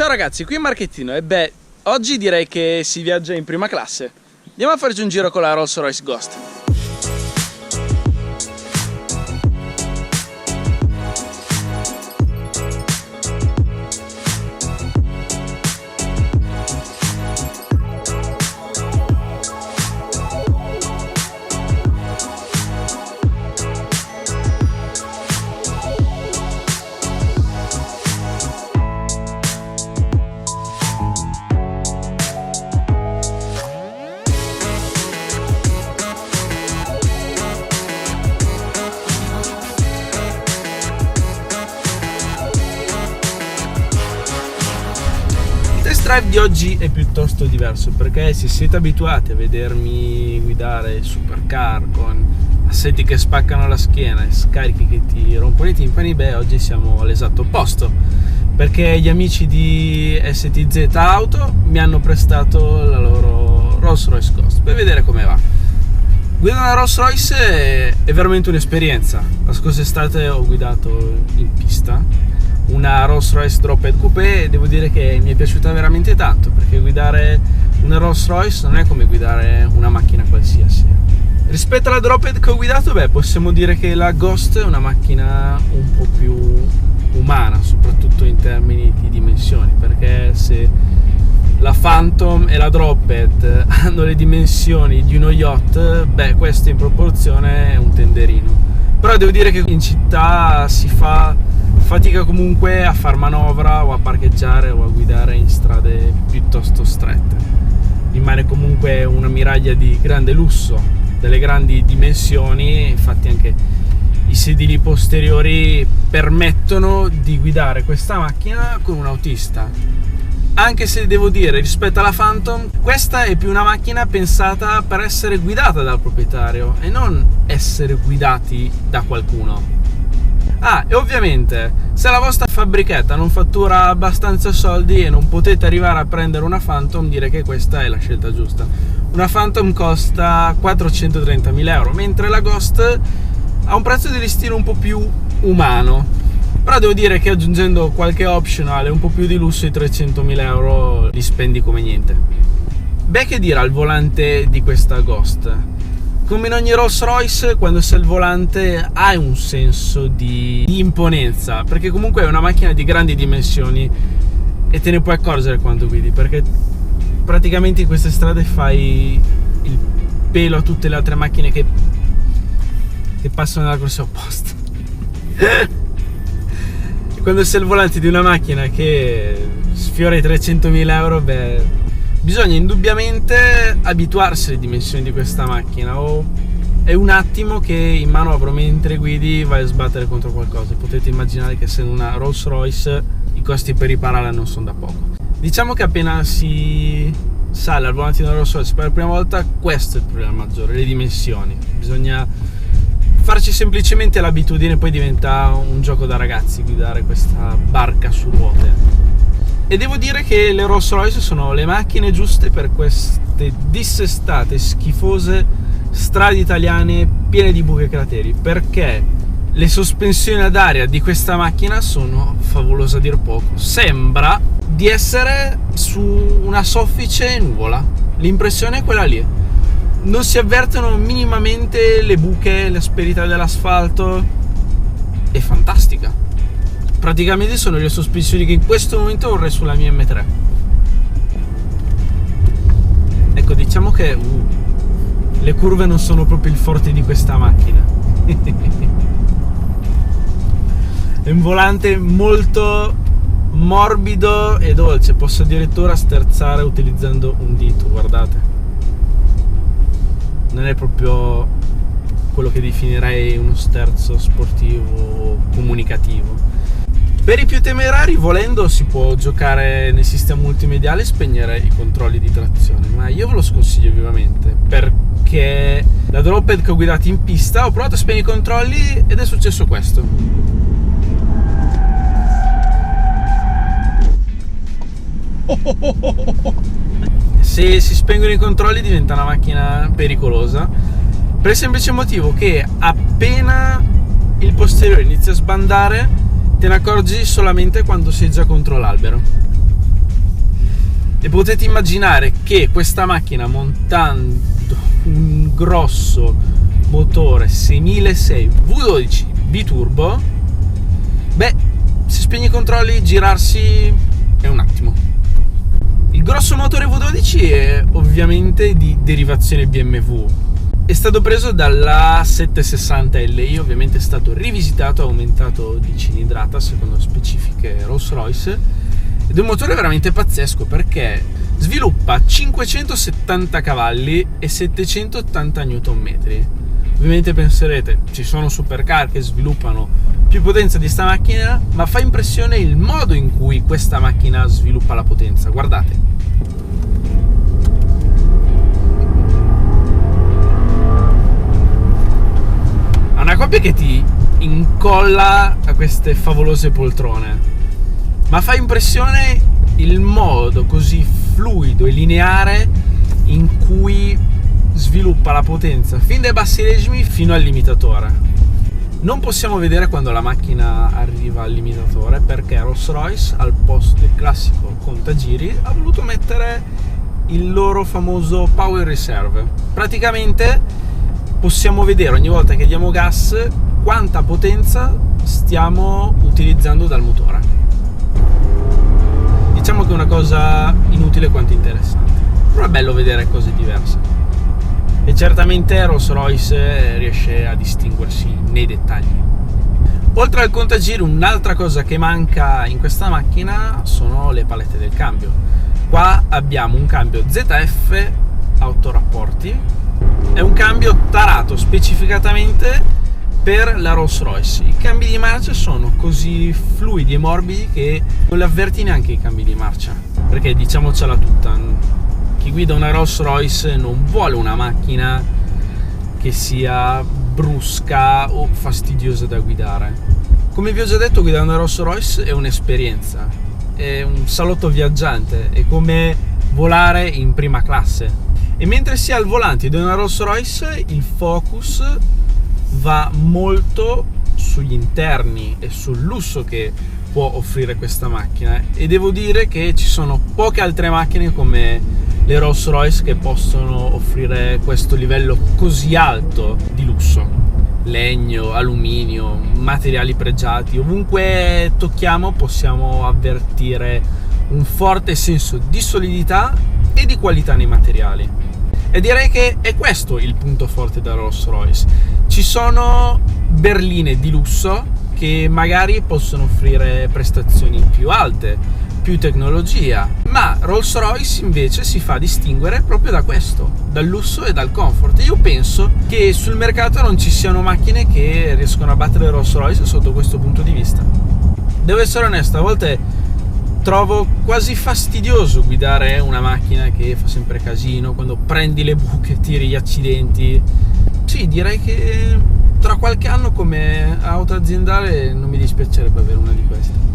Ciao ragazzi, qui Marchettino e beh, oggi direi che si viaggia in prima classe. Andiamo a farci un giro con la Rolls-Royce Ghost. Il test drive di oggi è piuttosto diverso perché se siete abituati a vedermi guidare supercar con assetti che spaccano la schiena e scarichi che ti rompono i timpani, beh, oggi siamo all'esatto opposto perché gli amici di STZ Auto mi hanno prestato la loro Rolls-Royce Ghost per vedere come va. Guidare una Rolls-Royce è veramente un'esperienza. La scorsa estate ho guidato in pista una Rolls-Royce Drophead Coupé e devo dire che mi è piaciuta veramente tanto perché guidare una Rolls-Royce non è come guidare una macchina qualsiasi. Rispetto alla Drophead che ho guidato, beh, possiamo dire che la Ghost è una macchina un po' più umana, soprattutto in termini di dimensioni, perché se la Phantom e la Drophead hanno le dimensioni di uno yacht, beh, questo in proporzione è un tenderino. Però devo dire che in città si fa fatica comunque a far manovra o a parcheggiare o a guidare in strade piuttosto strette. Rimane comunque una miraglia di grande lusso, delle grandi dimensioni, infatti anche i sedili posteriori permettono di guidare questa macchina con un autista. Anche se devo dire, rispetto alla Phantom, questa è più una macchina pensata per essere guidata dal proprietario e non essere guidati da qualcuno. Ah, e ovviamente, se la vostra fabbrichetta non fattura abbastanza soldi e non potete arrivare a prendere una Phantom, direi che questa è la scelta giusta. Una Phantom costa 430.000 euro, mentre la Ghost ha un prezzo di listino un po' più umano. Però devo dire che aggiungendo qualche optional e un po' più di lusso, i 300.000 euro li spendi come niente. Beh, che dire al volante di questa Ghost? Come in ogni Rolls Royce, quando sei al volante hai un senso di imponenza, perché comunque è una macchina di grandi dimensioni e te ne puoi accorgere quando guidi, perché praticamente in queste strade fai il pelo a tutte le altre macchine che passano nella corsia opposta. Quando sei al volante di una macchina che sfiora i 300.000 euro, beh, bisogna indubbiamente abituarsi alle dimensioni di questa macchina, o è un attimo che in manovra mentre guidi vai a sbattere contro qualcosa. Potete immaginare che essendo una Rolls Royce i costi per ripararla non sono da poco. Diciamo che appena si sale al volante di una Rolls Royce per la prima volta, questo è il problema maggiore, le dimensioni. Bisogna farci semplicemente l'abitudine, poi diventa un gioco da ragazzi guidare questa barca su ruote. E devo dire che le Rolls Royce sono le macchine giuste per queste dissestate, schifose strade italiane piene di buche e crateri, perché le sospensioni ad aria di questa macchina sono favolose a dir poco. Sembra di essere su una soffice nuvola, l'impressione è quella lì. Non si avvertono minimamente le buche, l'asperità dell'asfalto, è fantastica. Praticamente sono le sospensioni che in questo momento vorrei sulla mia M3. Ecco, diciamo che le curve non sono proprio il forte di questa macchina. È un volante molto morbido e dolce, posso addirittura sterzare utilizzando un dito, guardate. Non è proprio quello che definirei uno sterzo sportivo o comunicativo. Per i più temerari, volendo, si può giocare nel sistema multimediale e spegnere i controlli di trazione, ma io ve lo sconsiglio vivamente, perché la Drophead che ho guidato in pista ho provato a spegnere i controlli ed è successo questo. Se si spengono i controlli diventa una macchina pericolosa, per il semplice motivo che appena il posteriore inizia a sbandare te ne accorgi solamente quando sei già contro l'albero. E potete immaginare che questa macchina, montando un grosso motore 6006 V12 biturbo, se spegni i controlli, girarsi è un attimo. Il grosso motore V12 è ovviamente di derivazione BMW, è stato preso dalla 760Li, ovviamente è stato rivisitato, aumentato di cilindrata secondo specifiche Rolls-Royce, ed è un motore veramente pazzesco perché sviluppa 570 cavalli e 780 Nm. Ovviamente penserete, ci sono supercar che sviluppano più potenza di sta macchina, ma fa impressione il modo in cui questa macchina sviluppa la potenza. Guardate. Ha una coppia che ti incolla a queste favolose poltrone, ma fa impressione il modo così fluido e lineare in cui sviluppa la potenza fin dai bassi regimi fino al limitatore. Non possiamo vedere quando la macchina arriva al limitatore perché Rolls-Royce, al posto del classico contagiri, ha voluto mettere il loro famoso Power Reserve. Praticamente possiamo vedere ogni volta che diamo gas quanta potenza stiamo utilizzando dal motore. Diciamo che è una cosa inutile quanto interessante, però è bello vedere cose diverse. E certamente Rolls-Royce riesce a distinguersi nei dettagli. Oltre al contagiri, un'altra cosa che manca in questa macchina sono le palette del cambio. Qua abbiamo un cambio ZF a 8 rapporti, è un cambio tarato specificatamente per la Rolls-Royce. I cambi di marcia sono così fluidi e morbidi che non li avverti neanche i cambi di marcia, perché diciamocela tutta, chi guida una Rolls-Royce non vuole una macchina che sia brusca o fastidiosa da guidare. Come vi ho già detto, guidare una Rolls-Royce è un'esperienza, è un salotto viaggiante, è come volare in prima classe. E mentre si è al volante di una Rolls-Royce, il focus va molto sugli interni e sul lusso che può offrire questa macchina, e devo dire che ci sono poche altre macchine come le Rolls-Royce che possono offrire questo livello così alto di lusso. Legno, alluminio, materiali pregiati, ovunque tocchiamo possiamo avvertire un forte senso di solidità e di qualità nei materiali. E direi che è questo il punto forte da Rolls-Royce. Ci sono berline di lusso che magari possono offrire prestazioni più alte, più tecnologia, ma Rolls-Royce invece si fa distinguere proprio da questo, dal lusso e dal comfort. Io penso che sul mercato non ci siano macchine che riescono a battere Rolls-Royce sotto questo punto di vista. Devo essere onesto, a volte trovo quasi fastidioso guidare una macchina che fa sempre casino, quando prendi le buche, tiri gli accidenti. Sì, direi che tra qualche anno come auto aziendale non mi dispiacerebbe avere una di queste.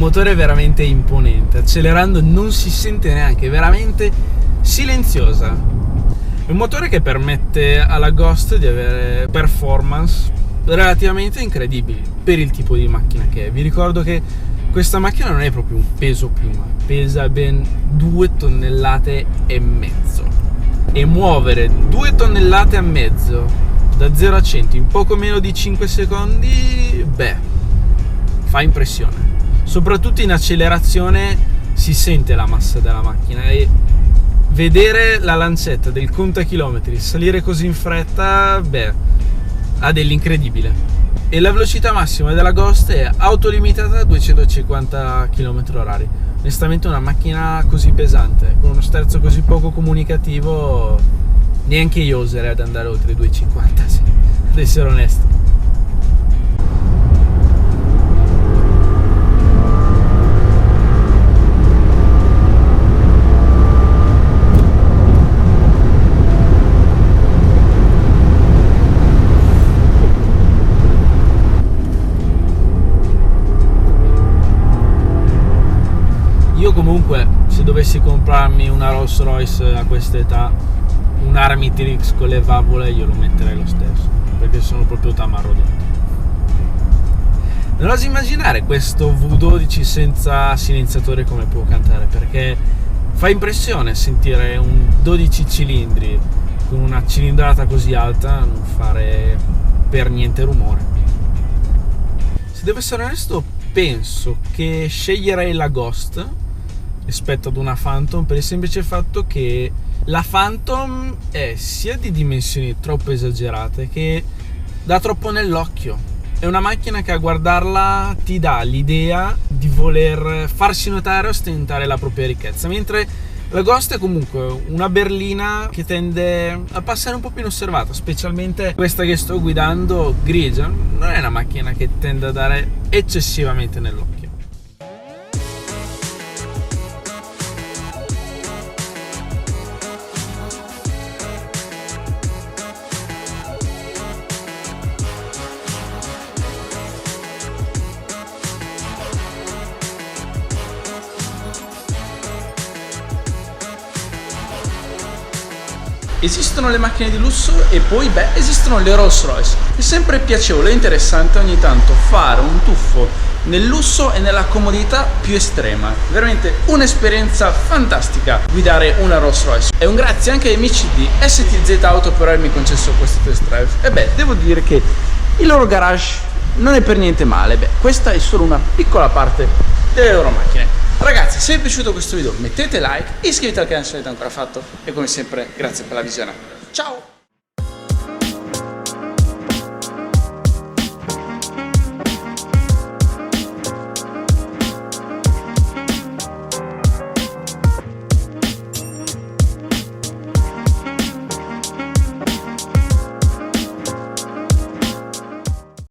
Motore veramente imponente, accelerando non si sente neanche, veramente silenziosa. È un motore che permette alla Ghost di avere performance relativamente incredibili per il tipo di macchina che è. Vi ricordo che questa macchina non è proprio un peso piuma, pesa ben 2 tonnellate e mezzo, e muovere 2 tonnellate e mezzo da 0 a 100 in poco meno di 5 secondi, fa impressione. Soprattutto in accelerazione si sente la massa della macchina, e vedere la lancetta del contachilometri salire così in fretta, ha dell'incredibile. E la velocità massima della Ghost è autolimitata a 250 km/h. Onestamente una macchina così pesante, con uno sterzo così poco comunicativo, neanche io oserei ad andare oltre i 250, ad essere onesto. Comunque, se dovessi comprarmi una Rolls Royce a questa età, un Armitrix con le valvole, io lo metterei lo stesso, perché sono proprio tamarro dentro. Non oso immaginare questo V12 senza silenziatore come può cantare, perché fa impressione sentire un 12 cilindri con una cilindrata così alta non fare per niente rumore. Se devo essere onesto, penso che sceglierei la Ghost rispetto ad una Phantom, per il semplice fatto che la Phantom è sia di dimensioni troppo esagerate che dà troppo nell'occhio. È una macchina che a guardarla ti dà l'idea di voler farsi notare e ostentare la propria ricchezza, mentre la Ghost è comunque una berlina che tende a passare un po' più inosservata, specialmente questa che sto guidando grigia. Non è una macchina che tende a dare eccessivamente nell'occhio. Esistono le macchine di lusso e poi esistono le Rolls Royce. È sempre piacevole e interessante ogni tanto fare un tuffo nel lusso e nella comodità più estrema. Veramente un'esperienza fantastica guidare una Rolls Royce. E un grazie anche ai amici di STZ Auto per avermi concesso questo test drive. E devo dire che il loro garage non è per niente male. Questa è solo una piccola parte delle loro macchine. Ragazzi, se vi è piaciuto questo video mettete like, iscrivetevi al canale se non l'avete ancora fatto e come sempre grazie per la visione. Ciao!